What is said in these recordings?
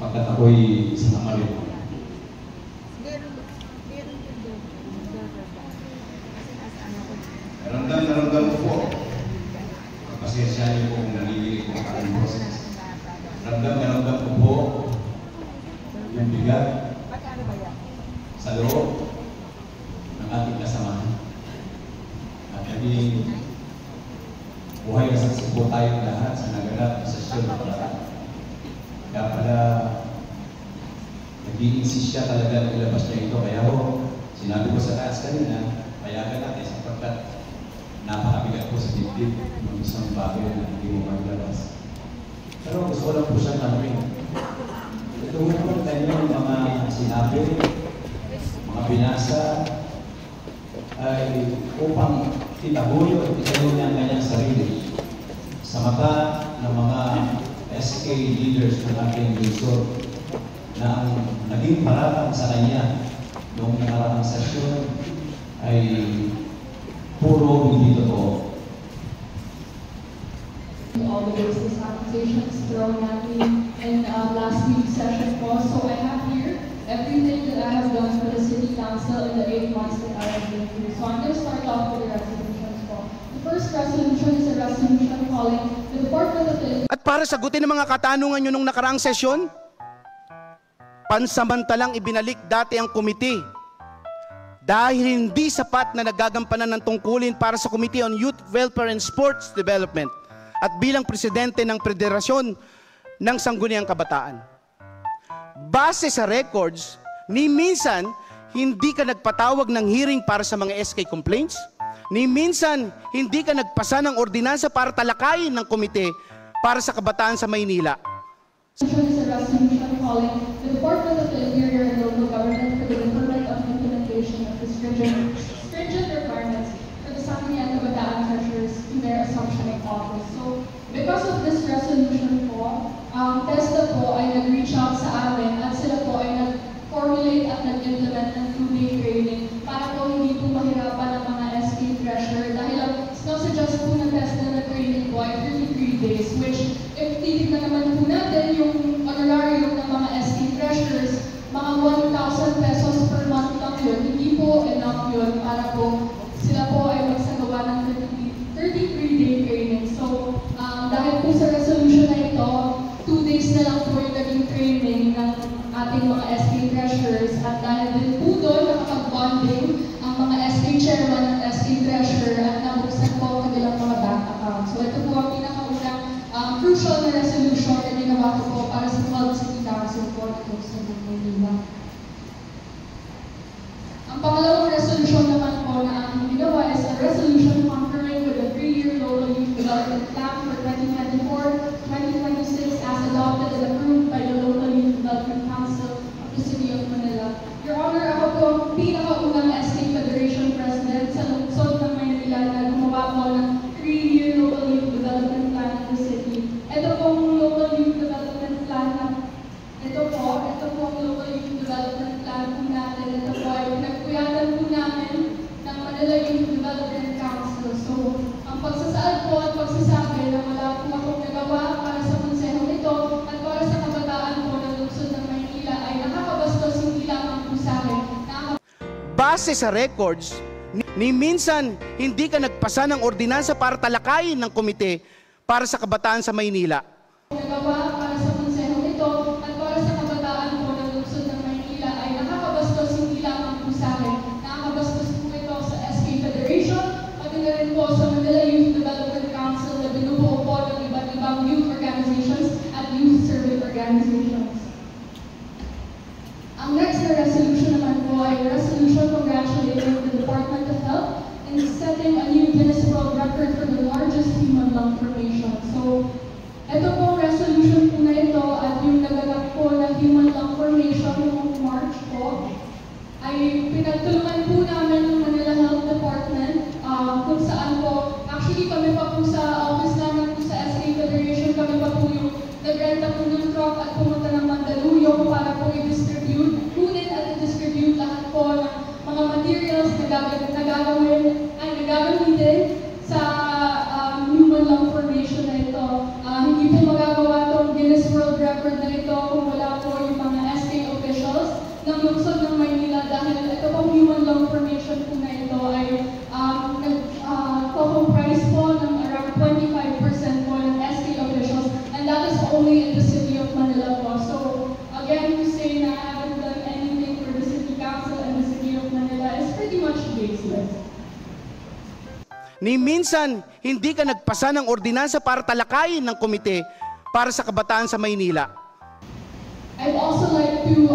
Pagkat ako'y isang amarillo. Naramdam ko po. Pasensya niyo po kung nangigilig po ang aking boses. Naramdam ko po yung bigat sa loob ng ating kasamahan. At naging buhay na saksi po tayong lahat sa naganap na sesyon na pala. Kaya pala nag-i-insist siya talaga na ilabas niya ito. Kaya ho, sinabi ko sa taas kanina, payagan natin sapagkat napakabigat po sa dibdib ng isang bagay na hindi mo maglabas. Pero gusto ko lang po siyang tanongin. Ito po kanyang mga sinabi, mga binasa, ay upang itabuyo at itayo niya ang kanyang sarili sa mata ng mga SK leaders ng ating lungsod na ang naging paratang sa kanya noong nakaraang sesyon ay puro hindi totoo. All the baseless accusations thrown at me in last week's session po. So I have here everything that I have done for the City Council in the 8 months that I have been here. So I'm going to start off with the resolutions po. The first resolution is a resolution calling the Department of the... At para sagutin ang mga katanungan nyo nung nakaraang sesyon, pansamantalang ibinalik dati ang komite dahil hindi sapat na nagagampanan ng tungkulin para sa Committee on Youth Welfare and Sports Development at bilang presidente ng Federasyon ng Sangguniang Kabataan. Base sa records, ni minsan hindi ka nagpatawag ng hearing para sa mga SK complaints, ni minsan hindi ka nagpasa ng ordinansa para talakayin ng komite para sa kabataan sa Maynila. Is a resolution calling the Department of the Interior and Local Government for the improvement of implementation of the stringent requirements for the Sangguniang Kabataan treasurers in their assumption of office. So, because of this resolution po, TESDA po ay nag-reach out sa amin at sila po ay nag-formulate at nag-implement ng 2-day training para po hindi po mahirapan ang mga SK treasurer dahil ang sinasuggest po ng TESDA na training po ay 33 days, which if titignan naman po natin yung honorarium ng mga SK treasurers, mga 1,000 pesos per month lang yun. Hindi po enough yun para po sila po ay magsagawa ng 33-day training. So, dahil po sa resolution na ito, 2 days na lang po yung naging training ng ating mga SK treasurers at dahil din po doon nakapag-bonding ang mga SK chairman at SK treasurer at nabuksan po ang kanilang mga bank accounts. So, ito po ang pinakaunang crucial na resolution na ginawa ko po para sa 12 City Council po ito sa Manila. Ang pangalawang resolution naman po na ang ginawa is a resolution concurring with the 3-year Local Youth Development Plan for 2024-2026 as adopted and approved by the Local Youth Development Council of the City of Manila. Your Honor, ako po ang pinakaunang SK Federation President sa lungsod ng Maynila na gumawa po ng 3-year Local Youth Development Plan of the City. Ito pong Local Youth Development Plan na ito po ang Local Youth Development Plan po natin. Ito po ay pinagpuyatan po namin ng Manila Youth Development Council. So, ang pagsasaad po at pagsasabi na wala po akong nagawa para sa konsehong ito at para sa kabataan po ng lungsod ng Maynila ay nakakabastos hindi lamang po sa akin. Base sa records, ni minsan hindi ka nagpasa ng ordinansa para talakayin ng komite para sa kabataan sa Maynila. Nagawa para sa konsehong ito at para sa kabataan po ng lungsod ng Maynila ay nakakabastos hindi lamang po sa akin. Nakakabastos po ito sa SK Federation, pati na rin po sa Manila Youth Development Council na binubuo po ng iba't ibang youth organizations at youth service organizations. Ang next na resolution naman po ay resolution congratulating the Department of Health in setting a new Guinness World Record for the largest human lung formation. So, ito pong resolution po na ito at yung naganap po na human lung formation noong March po ay pinagtulungan po namin ng Manila Health Department kung saan po, actually kami pa po sa office namin po sa SK Federation, kami pa po yung nagrenta po ng truck at pumunta ng Mandaluyong para po i-distribute, kunin at i-distribute lahat po ng mga materials na gagamitin sa human lung formation na ito. Hindi po magagawa itong Guinness World Record na ito kung wala po lungsod ng Maynila dahil ito pong human law formation po na ito ay nag-comprise po ng around 25% po ng SK officials, and that is only in the city of Manila po. So again, to say na I haven't done anything for the city council and the city of Manila is pretty much baseless. Ni minsan, hindi ka nagpasa ng ordinansa para talakayin ng komite para sa kabataan sa Maynila. I'd also like to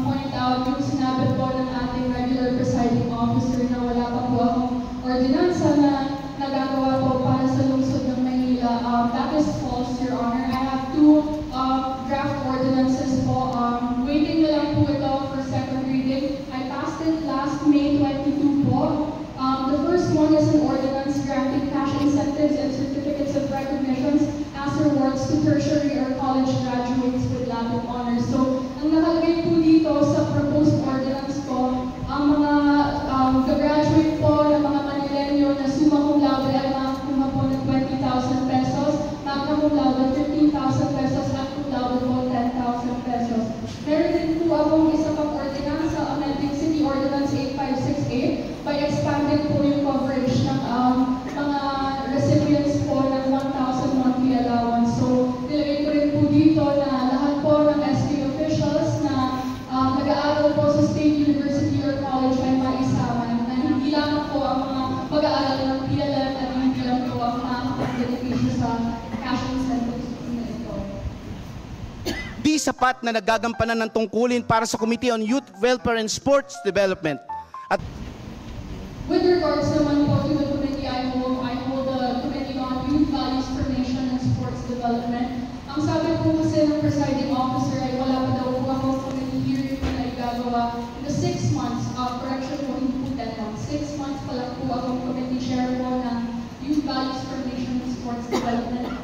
point out yung sinabi po ng ating regular presiding officer na wala pa po akong ordinansa na nagagawa po para sa lungsod ng Maynila. That is false, Your Honor. I have two draft ordinances po. Waiting na lang po ito for second reading. I passed it last May 22 po. The first one is an ordinance granting cash incentives and certificates of recognitions as rewards to tertiary or college graduates with Latin honors. So, ang nakalagay po dito sa proposed ordinance ko, ang mga graduate po ng mga Manilenyo na summa cum laude ay makakuha po ng 20,000 pesos, magna cum laude 15,000 pesos, at cum laude po 10,000 pesos. Meron din po akong isa pang ordinansa, amending City Ordinance 8568 by expanding po yung coverage ng mga recipients po ng 1,000 monthly allowance. So, nilagay ko rin po dito na lahat po ng SK officials na nag-aaral po sa State University or College ay maisama, na hindi lamang po ang mga mag-aaral ng PLM at hindi lang po ang makakapag-dedication sa cash incentives na ito. Di sapat na nagagampanan ng tungkulin para sa Committee on Youth Welfare and Sports Development. At with regards naman po to the committee I hold the Committee on Youth Values Formation and Sports Development. Ang sabi po kasi ng presiding officer ay wala pa daw po ako committee hearing na igagawa in the 6 months, correction po, hindi po 10 months. 6 months pa lang po akong committee chair po ng Youth Values Formation and Sports Development.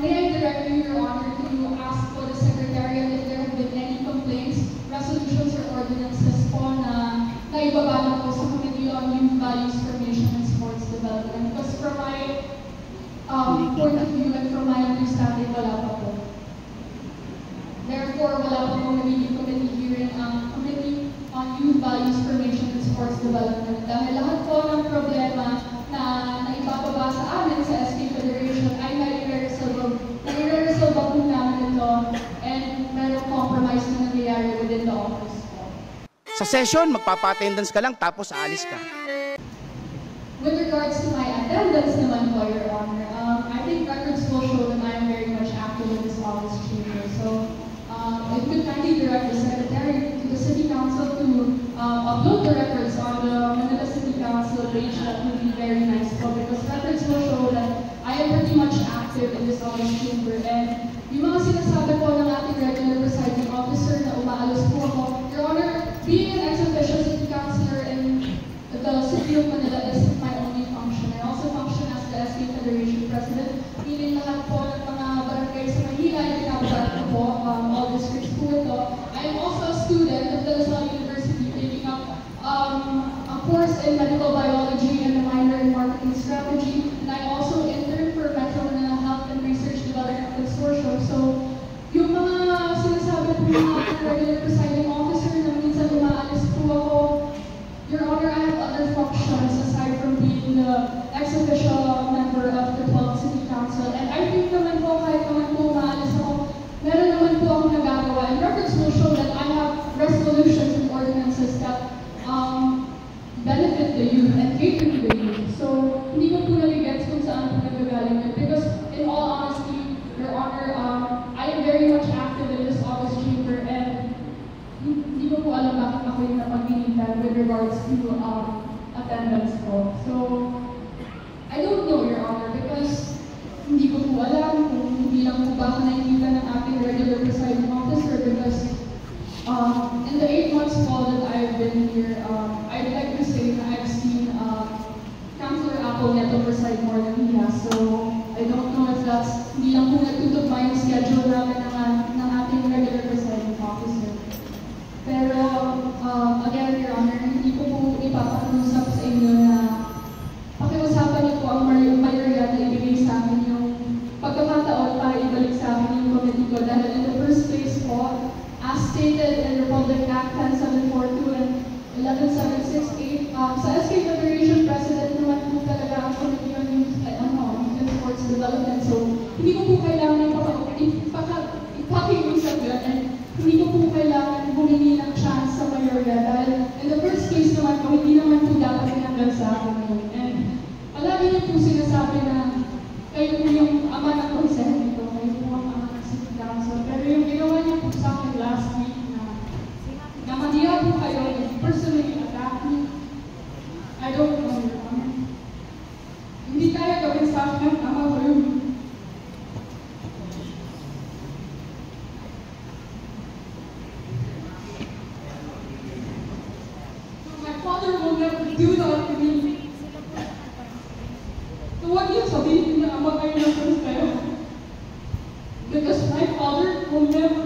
May I direct you, Your Honor, to ask for the Secretariat if there have been any complaints, resolutions, or ordinances po na naibaba na po sa Committee on Youth Values Formation and Sports Development. Because from my point of view and from my understanding, wala pa po. Therefore, wala pa po nagiging committee hearing ang Committee on Youth Values Formation and Sports Development. Dahil lahat po ng problema na naipapaba sa amin sa SK Federation ay nai-resolve po namin ito, and merong compromise na nangyayari within the office po. sa session, magpapa-attendance ka lang tapos aalis ka. With regards to my attendance naman po, Your Honor, I think records will show that I am very much active in this office chamber. So, it could kindly direct the Secretary to the City Council to upload the records on the Manila City Council page. That would be very nice po, because records will show that I am pretty much active in this office chamber. And yung mga sinasabi po ng ating regular presiding officer na umaalis po ako, Your Honor, being an ex-official city councilor in the City of Manila isn't my only function. I also function as the SK Federation President, meaning lahat po ng mga barangay sa Manila ay pinapagaan ko po, all districts po ito. I am also a student of the Lasal University, taking up a course in medical biology and a minor in marketing strategy. And I also intern for Metro Manila Health and Research Development Consortium. So, yung mga sinasabi po ng ating regular presiding officer na minsan umaalis po ako, Your Honor, I have other functions aside from being the ex-official member of the 12th City Council. And I think naman po, kahit naman po umaalis ako, meron naman po akong nagagawa. And records will show that I have resolutions and ordinances that benefit the youth and cater to the youth. So, hindi ko po nagigets kung saan po nagagaling yun. Because in all honesty, Your Honor, I am very much active in this office chamber, and my father will never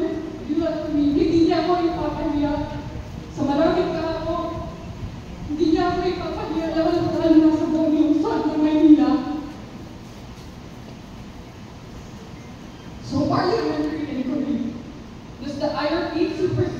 do that to me. Hindi niya ako ipapahiya. Sa maraming tao, hindi niya ako ipapahiya dahil nasa buong lungsod ng Maynila. So parliamentary inquiry. Does the IRP supersede